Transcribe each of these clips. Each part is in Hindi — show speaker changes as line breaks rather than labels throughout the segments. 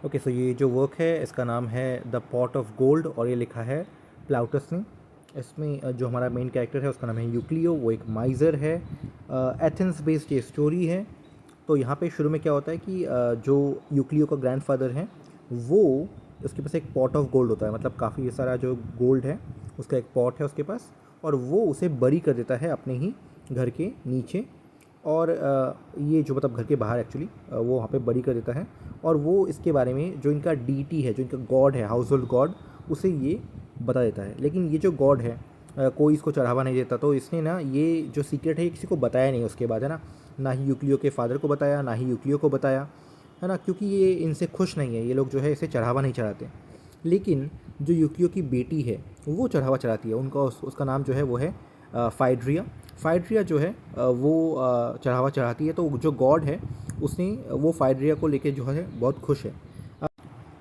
ओके, सो ये जो वर्क है इसका नाम है द पॉट ऑफ गोल्ड और ये लिखा है प्लाउटस ने। इसमें जो हमारा मेन कैरेक्टर है उसका नाम है यूक्लियो। वो एक माइज़र है। एथेंस बेस्ड ये स्टोरी है। तो यहाँ पे शुरू में क्या होता है कि जो यूक्लियो का ग्रैंडफादर है वो, उसके पास एक पॉट ऑफ गोल्ड होता है, मतलब काफ़ी सारा जो गोल्ड है उसका एक पॉट है उसके पास, और वो उसे बरी कर देता है अपने ही घर के नीचे। और ये जो मतलब घर के बाहर एक्चुअली वो वहाँ पे बरी कर देता है। और वो इसके बारे में जो इनका डीटी है, जो इनका गॉड है, हाउस होल्ड गॉड, उसे ये बता देता है। लेकिन ये जो गॉड है कोई इसको चढ़ावा नहीं देता। तो इसने ना ये जो सीक्रेट है ये किसी को बताया नहीं उसके बाद, है ना ही यूक्लियो के फादर को बताया, ना ही यूक्लियो को बताया, है ना, क्योंकि ये इनसे खुश नहीं है। ये लोग जो है इसे चढ़ावा नहीं चढ़ाते। लेकिन जो यूक्लियो की बेटी है वो चढ़ावा चढ़ाती है। उसका नाम जो है वो है फाइड्रिया। फाइड्रिया जो है वो चढ़ावा चढ़ाती है। तो जो गॉड है उसने वो फाइड्रिया को लेके जो है बहुत खुश है।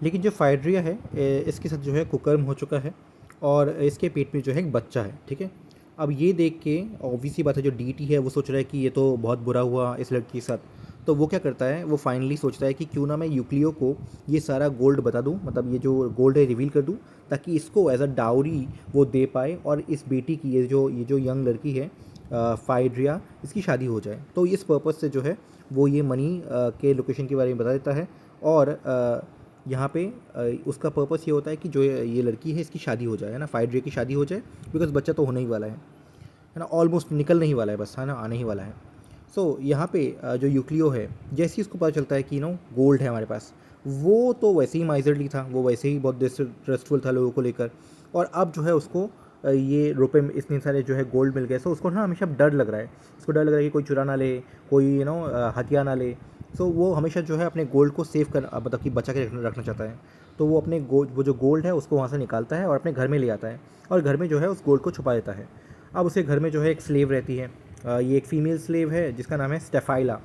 लेकिन जो फाइड्रिया है इसके साथ जो है कुकर्म हो चुका है और इसके पेट में जो है एक बच्चा है, ठीक है। अब ये देख के ऑब्वियसली बात है, जो डीटी है वो सोच रहा है कि ये तो बहुत बुरा हुआ इस लड़की के साथ। तो वो क्या करता है, वो फाइनली सोचता है कि क्यों ना मैं यूक्लियो को ये सारा गोल्ड बता दूं, मतलब ये जो गोल्ड है रिवील कर दूं, ताकि इसको एज अ डाउरी वो दे पाए और इस बेटी की ये जो यंग लड़की है फाइड्रिया, इसकी शादी हो जाए। तो इस पर्पज़ से जो है वो ये मनी के लोकेशन के बारे में बता देता है। और यहाँ पे उसका पर्पस ये होता है कि जो ये लड़की है इसकी शादी हो जाए, है ना, फाइड्रिया की शादी हो जाए, बिकॉज बच्चा तो होने ही वाला है ना, ऑलमोस्ट निकलने ही वाला है, बस है ना, आने ही वाला है। सो यहाँ पे जो यूक्लियो है, जैसे ही उसको पता चलता है कि गोल्ड है हमारे पास, वो तो वैसे ही माइजरली था, वो वैसे ही बहुत डिसट्रस्टफुल था लोगों को लेकर। और अब जो है उसको ये रुपए में इतने सारे जो है गोल्ड मिल गए। सो उसको ना हमेशा डर लग रहा है। उसको डर लग रहा है कि कोई चुरा ना ले, कोई हथिया ना ले। सो वो हमेशा जो है अपने गोल्ड को सेव कर, मतलब कि बचा के रखना चाहता है। तो वो अपने वो जो गोल्ड है उसको वहाँ से निकालता है और अपने घर में ले आता है और घर में जो है उस गोल्ड को छुपा देता है। अब उसे घर में जो है एक स्लेव रहती है। ये एक फ़ीमेल स्लेव है जिसका नाम है स्टेफाइला।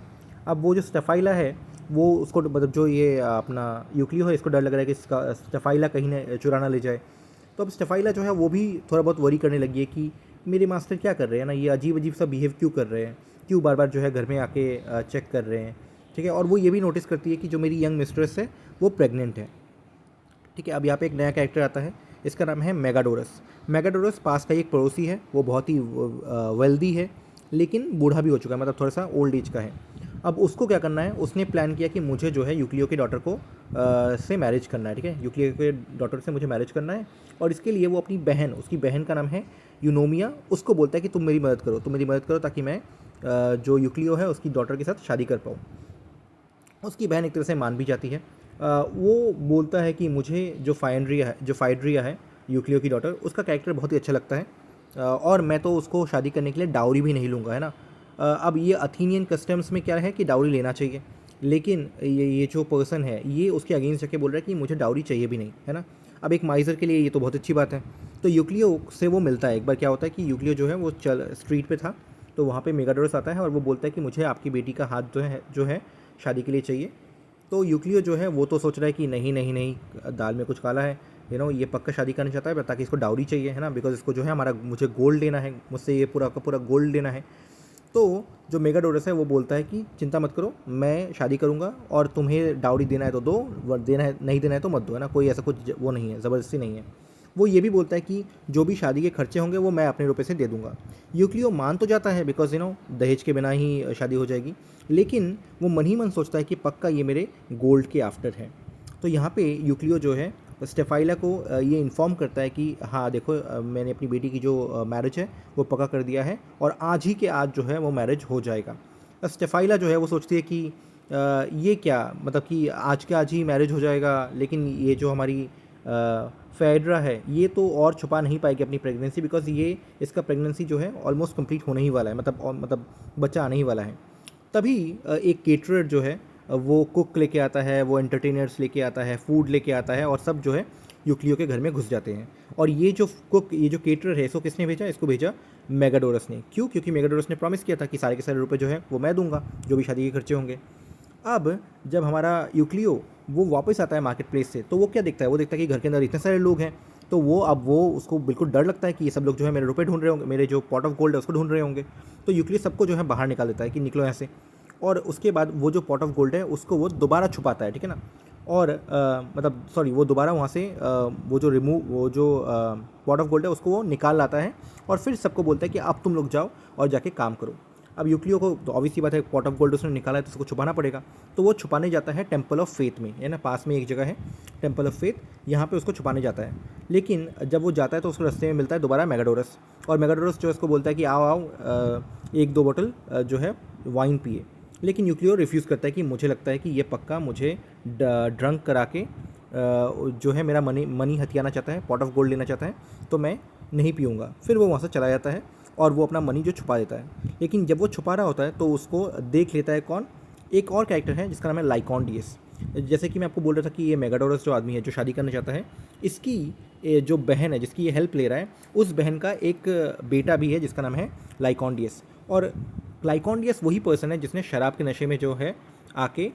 अब वो जो स्टेफाइला है वो उसको, मतलब जो ये अपना यूक्लियो है, इसको डर लग रहा है कि इसका स्टेफाइला कहीं ना चुरा ना ले जाए। तो अब स्टेफाइला जो है वो भी थोड़ा बहुत वरी करने लगी है कि मेरे मास्टर क्या कर रहे हैं ना, ये अजीब अजीब सा बिहेव क्यों कर रहे हैं, क्यों बार बार जो है घर में आके चेक कर रहे हैं, ठीक है। और वो ये भी नोटिस करती है कि जो मेरी यंग मिस्ट्रेस है वो प्रेग्नेंट है, ठीक है। अब यहाँ पे एक नया कैरेक्टर आता है, इसका नाम है मेगाडोरस। मेगाडोरस पास का एक पड़ोसी है, वो बहुत ही वेल्दी है लेकिन बूढ़ा भी हो चुका है, मतलब थोड़ा सा ओल्ड एज का है। अब उसको क्या करना है, उसने प्लान किया कि मुझे जो है यूक्लियो की डॉटर को से मैरिज करना है, ठीक है, यूक्लियो के डॉटर से मुझे मैरिज करना है। और इसके लिए वो अपनी बहन, उसकी बहन का नाम है यूनोमिया, उसको बोलता है कि तुम मेरी मदद करो, तुम मेरी मदद करो ताकि मैं जो यूक्लियो है उसकी डॉटर के साथ शादी कर पाऊँ। उसकी बहन एक तरह से मान भी जाती है। वो बोलता है कि मुझे जो फाइड्रिया है यूक्लियो की डॉटर, उसका कैरेक्टर बहुत ही अच्छा लगता है। और मैं तो उसको शादी करने के लिए डाउरी भी नहीं लूँगा, है ना। अब ये अथीनियन कस्टम्स में क्या है कि डाउरी लेना चाहिए, लेकिन ये जो पर्सन है ये उसके अगेंस्ट जाके बोल रहा है कि मुझे डाउरी चाहिए भी नहीं, है ना। अब एक माइज़र के लिए ये तो बहुत अच्छी बात है। तो यूक्लियो से वो मिलता है। एक बार क्या होता है कि यूक्लियो जो है वो स्ट्रीट पे था, तो वहाँ पे मेगाडोरस आता है और वो बोलता है कि मुझे आपकी बेटी का हाथ जो है शादी के लिए चाहिए। तो यूक्लियो जो है वो तो सोच रहा है कि नहीं नहीं नहीं, दाल में कुछ काला है, ये पक्का शादी करना चाहता है ताकि इसको डाउरी चाहिए, है ना, बिकॉज इसको जो है मुझे गोल्ड लेना है, मुझसे ये पूरा का पूरा गोल्ड लेना है। तो जो मेगाडोरस है वो बोलता है कि चिंता मत करो, मैं शादी करूँगा और तुम्हें डाउरी देना है तो दो, देना है नहीं देना है तो मत दो, है ना, कोई ऐसा कुछ वो नहीं है, ज़बरदस्ती नहीं है। वो ये भी बोलता है कि जो भी शादी के खर्चे होंगे वो मैं अपने रुपए से दे दूंगा। यूक्लियो मान तो जाता है बिकॉज दहेज के बिना ही शादी हो जाएगी, लेकिन वो मन ही मन सोचता है कि पक्का ये मेरे गोल्ड के आफ्टर है। तो यहाँ पे यूक्लियो जो है स्टेफाइला को ये इन्फॉर्म करता है कि हाँ देखो, मैंने अपनी बेटी की जो मैरिज है वो पक्का कर दिया है और आज ही के आज जो है वो मैरिज हो जाएगा। स्टेफाइला जो है वो सोचती है कि ये क्या, मतलब कि आज के आज ही मैरिज हो जाएगा, लेकिन ये जो हमारी फेड्रा है ये तो और छुपा नहीं पाएगी अपनी प्रेगनेंसी, बिकॉज ये इसका प्रेगनेंसी जो है ऑलमोस्ट कंप्लीट होने ही वाला है, मतलब बच्चा आने ही वाला है। तभी एक केटरर जो है वो कुक लेके आता है, वो एंटरटेनर्स लेके आता है, फूड लेके आता है, और सब जो है यूक्लियो के घर में घुस जाते हैं। और ये जो केटरर है इसको किसने भेजा, इसको भेजा मेगाडोरस ने। क्यों? क्योंकि मेगाडोरस ने प्रॉमिस किया था कि सारे के सारे रुपए जो है वो मैं दूंगा, जो भी शादी के खर्चे होंगे। अब जब हमारा यूक्लियो वो वापस आता है मार्केट प्लेस से, तो वो क्या देखता है, वो देखता है कि घर के अंदर इतने सारे लोग हैं। तो वो उसको बिल्कुल डर लगता है कि ये सब लोग जो है मेरे रुपए ढूंढ रहे होंगे, मेरे जो पॉट ऑफ गोल्ड है उसको ढूंढ रहे होंगे। तो यूक्लियो सबको जो है बाहर निकाल देता है कि निकलो यहाँ से। और उसके बाद वो जो पॉट ऑफ गोल्ड है उसको वो दोबारा छुपाता है, ठीक है ना। और मतलब सॉरी वो दोबारा वहाँ से वो जो पॉट ऑफ गोल्ड है उसको वो निकाल लाता है और फिर सबको बोलता है कि अब तुम लोग जाओ और जाके काम करो। अब यूक्लियो को तो ऑब्वियसली बात है, पॉट ऑफ गोल्ड उसने निकाला है तो उसको छुपाना पड़ेगा, तो वो छुपाने जाता है टेम्पल ऑफ फेथ में, है ना, पास में एक जगह है टेम्पल ऑफ फेथ, यहाँ पे उसको छुपाने जाता है। लेकिन जब वो जाता है तो उसको रास्ते में मिलता है दोबारा मेगाडोरस, और मेगाडोरस जो है उसको बोलता है कि आओ आओ एक दो बोतल जो है वाइन पिए। लेकिन यूक्लियो रिफ्यूज़ करता है कि मुझे लगता है कि ये पक्का मुझे ड्रंक करा के जो है मेरा मनी हथियाना चाहता है, पॉट ऑफ गोल्ड लेना चाहता है, तो मैं नहीं पीऊँगा। फिर वो वहाँ से चला जाता है और वो अपना मनी जो छुपा देता है। लेकिन जब वो छुपा रहा होता है तो उसको देख लेता है कौन, एक और कैरेक्टर है जिसका नाम है लाइकॉन्डियस। जैसे कि मैं आपको बोल रहा था कि ये मेगाडोरस जो आदमी है जो शादी करना चाहता है, इसकी जो बहन है जिसकी ये हेल्प ले रहा है, उस बहन का एक बेटा भी है जिसका नाम है लाइकॉन्डियस। और लाइकॉन्डियस वही पर्सन है जिसने शराब के नशे में जो है आके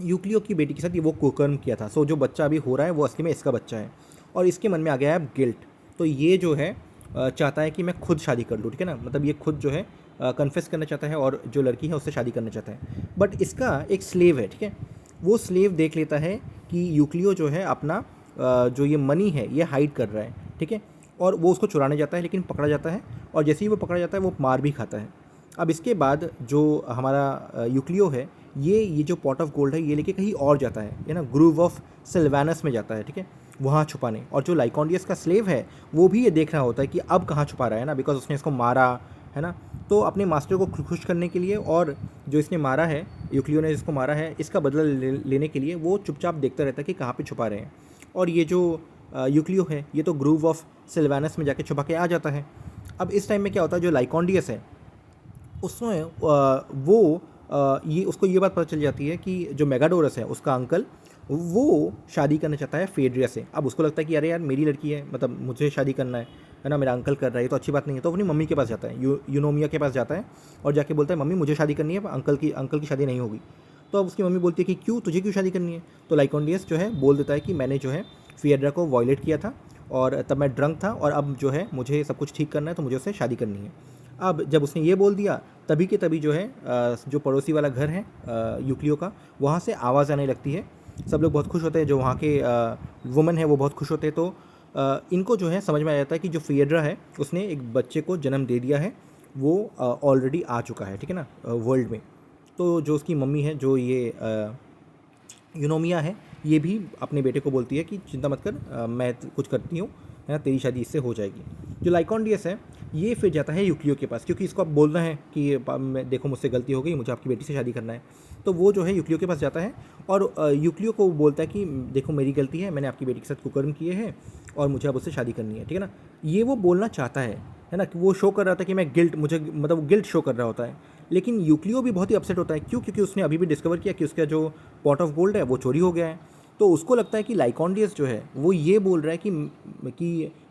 यूक्लियो की बेटी के साथ ये वो कुकर्म किया था। सो जो बच्चा अभी हो रहा है वो असली में इसका बच्चा है, और इसके मन में आ गया है गिल्ट। तो ये जो है चाहता है कि मैं खुद शादी कर लूँ, ठीक है ना, मतलब ये खुद जो है कन्फेस करना चाहता है और जो लड़की है उससे शादी करना चाहता है। बट इसका एक स्लेव है, ठीक है, वो स्लेव देख लेता है कि यूक्लियो जो है अपना जो ये मनी है ये हाइड कर रहा है, ठीक है, और वो उसको चुराने जाता है, लेकिन पकड़ा जाता है, और जैसे ही वो पकड़ा जाता है वो मार भी खाता है। अब इसके बाद जो हमारा यूक्लियो है ये जो पॉट ऑफ गोल्ड है ये लेके कहीं और जाता है ना, ग्रूव ऑफ सिल्वानस में जाता है, ठीक है, वहाँ छुपाने। और जो लाइकॉन्डियस का स्लेव है वो भी ये देख रहा होता है कि अब कहाँ छुपा रहा है ना, बिकॉज उसने इसको मारा है ना। तो अपने मास्टर को खुश करने के लिए और जो इसने मारा है, यूक्लियो ने जिसको मारा है, इसका बदला लेने के लिए वो चुपचाप देखता रहता है कि कहाँ पे छुपा रहे हैं। और ये जो यूक्लियो है ये तो ग्रूव ऑफ सिल्वानस में जाके छुपा के आ जाता है। अब इस टाइम में क्या होता है, जो लाइकॉन्डियस है उसमें वो ये उसको ये बात पता चल जाती है कि जो मेगाडोरस है उसका अंकल वो शादी करना चाहता है फेड्रिया से। अब उसको लगता है कि अरे यार मेरी लड़की है, मतलब मुझे शादी करना है ना, मेरा अंकल कर रहा है, ये तो अच्छी बात नहीं है। तो अपनी मम्मी के पास जाता है, यूनोमिया के पास जाता है और जाके बोलता है मम्मी मुझे शादी करनी है, अंकल की शादी नहीं होगी। तो अब उसकी मम्मी बोलती है कि क्यों, तुझे क्यों शादी करनी है। तो लाइकॉन्डियस जो है बोल देता है कि मैंने जो है फिएड्रा को वॉयलेट किया था और तब मैं ड्रंक था, और अब जो है मुझे सब कुछ ठीक करना है, तो मुझे उससे शादी करनी है। अब जब उसने ये बोल दिया तभी के तभी जो है जो पड़ोसी वाला घर है यूक्लियो का, वहाँ से आवाज़ आने लगती है। सब लोग बहुत खुश होते हैं, जो वहाँ के वुमन है वो बहुत खुश होते हैं। तो इनको जो है समझ में आ जाता है कि जो फिएड्रा है उसने एक बच्चे को जन्म दे दिया है, वो ऑलरेडी आ चुका है, ठीक है ना, वर्ल्ड में। तो जो उसकी मम्मी है, जो ये यूनोमिया है, ये भी अपने बेटे को बोलती है कि चिंता मत कर, मैं कुछ करती हूँ, है ना, तेरी शादी इससे हो जाएगी। जो लाइकॉन्डियस है ये फिर जाता है यूक्लियो के पास, क्योंकि इसको अब बोलना है कि देखो मुझसे गलती हो गई, मुझे आपकी बेटी से शादी करना है। तो वो जो है यूक्लियो के पास जाता है और यूक्लियो को बोलता है कि देखो मेरी गलती है, मैंने आपकी बेटी के साथ कुकर्म किए हैं और मुझे अब उससे शादी करनी है, ठीक है ना। ये वो बोलना चाहता है ना, कि वो शो कर रहा था कि मैं गिल्ट, मुझे मतलब गिल्ट शो कर रहा होता है। लेकिन यूक्लियो भी बहुत ही अपसेट होता है, क्यों, क्योंकि उसने अभी भी डिस्कवर किया कि उसका जो पॉट ऑफ गोल्ड है वो चोरी हो गया है। तो उसको लगता है कि लाइकॉन्डियस जो है वो ये बोल रहा है कि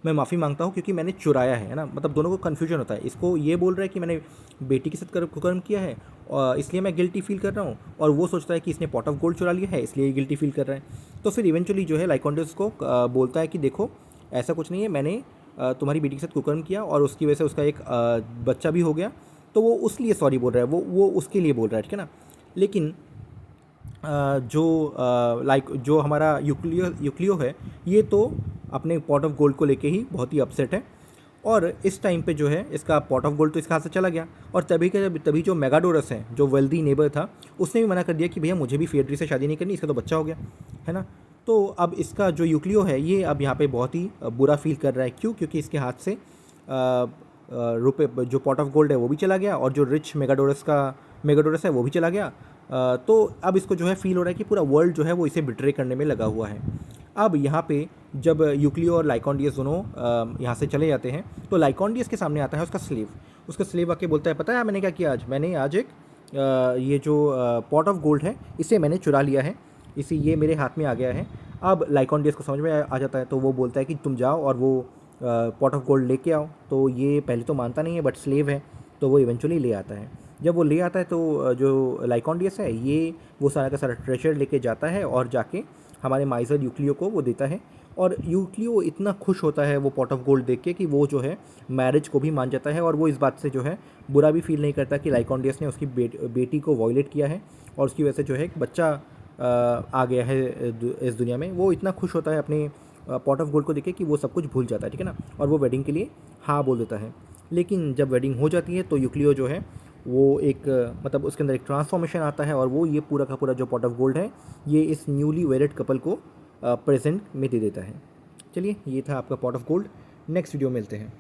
मैं माफ़ी मांगता हूँ क्योंकि मैंने चुराया है ना, मतलब दोनों को कन्फ्यूजन होता है। इसको ये बोल रहा है कि मैंने बेटी के साथ कुकर्म किया है और इसलिए मैं गिल्टी फील कर रहा हूँ, और वो सोचता है कि इसने पॉट ऑफ गोल्ड चुरा लिया है इसलिए गिल्टी फील कर रहा है। तो फिर इवेंचुअली जो है लाइकॉन्डियस को बोलता है कि देखो ऐसा कुछ नहीं है, मैंने तुम्हारी बेटी के साथ कुकर्म किया और उसकी वजह से उसका एक बच्चा भी हो गया, तो वो उस लिए सॉरी बोल रहा है, वो उसके लिए बोल रहा है, ठीक है ना। लेकिन जो हमारा यूक्लियो है ये तो अपने पॉट ऑफ गोल्ड को लेके ही बहुत ही अपसेट है। और इस टाइम पे जो है इसका पॉट ऑफ गोल्ड तो इसके हाथ से चला गया, और तभी जो मेगाडोरस है जो वेल्दी नेबर था उसने भी मना कर दिया कि भैया मुझे भी फेड्री से शादी नहीं करनी, इसका तो बच्चा हो गया है ना। तो अब इसका जो यूक्लियो है ये अब यहाँ पे बहुत ही बुरा फील कर रहा है। क्यों, क्योंकि इसके हाथ से रुपए जो पॉट ऑफ गोल्ड है वो भी चला गया, और जो रिच मेगाडोरस है वो भी चला गया। तो अब इसको जो है फील हो रहा है कि पूरा वर्ल्ड जो है वो इसे बिट्रे करने में लगा हुआ है। अब यहाँ पे जब यूक्लियो और लाइकॉन्डियस दोनों यहाँ से चले जाते हैं तो लाइकॉन्डियस के सामने आता है उसका स्लेव आके बोलता है पता है मैंने क्या किया आज, मैंने आज एक ये जो पॉट ऑफ गोल्ड है इसे मैंने चुरा लिया है, इसे ये मेरे हाथ में आ गया है। अब लाइकॉन्डियस को समझ में आ जाता है, तो वो बोलता है कि तुम जाओ और वो पॉट ऑफ गोल्ड लेके आओ। तो ये पहले तो मानता नहीं है, बट स्लेव है तो वो इवेंचुअली ले आता है। जब वो ले आता है तो जो लाइकॉन्डियस है ये वो सारा का सारा ट्रेजर लेके जाता है और जाके हमारे माइजर यूक्लियो को वो देता है। और यूक्लियो इतना खुश होता है वो पॉट ऑफ गोल्ड देख के कि वो जो है मैरिज को भी मान जाता है, और वो इस बात से जो है बुरा भी फील नहीं करता कि लाइकॉन्डियस ने उसकी बेटी को वॉयलेट किया है और उसकी वजह से जो है एक बच्चा आ गया है इस दुनिया में, वो इतना खुश होता है अपने पॉट ऑफ गोल्ड को देख के कि वो सब कुछ भूल जाता है, ठीक है ना, और वो वेडिंग के लिए हाँ बोल देता है। लेकिन जब वेडिंग हो जाती है तो यूक्लियो जो है वो एक मतलब उसके अंदर एक ट्रांसफॉर्मेशन आता है और वो ये पूरा का पूरा जो पॉट ऑफ गोल्ड है ये इस न्यूली वेडेड कपल को प्रेजेंट में दे देता है। चलिए, ये था आपका pot of gold. Next video मिलते हैं।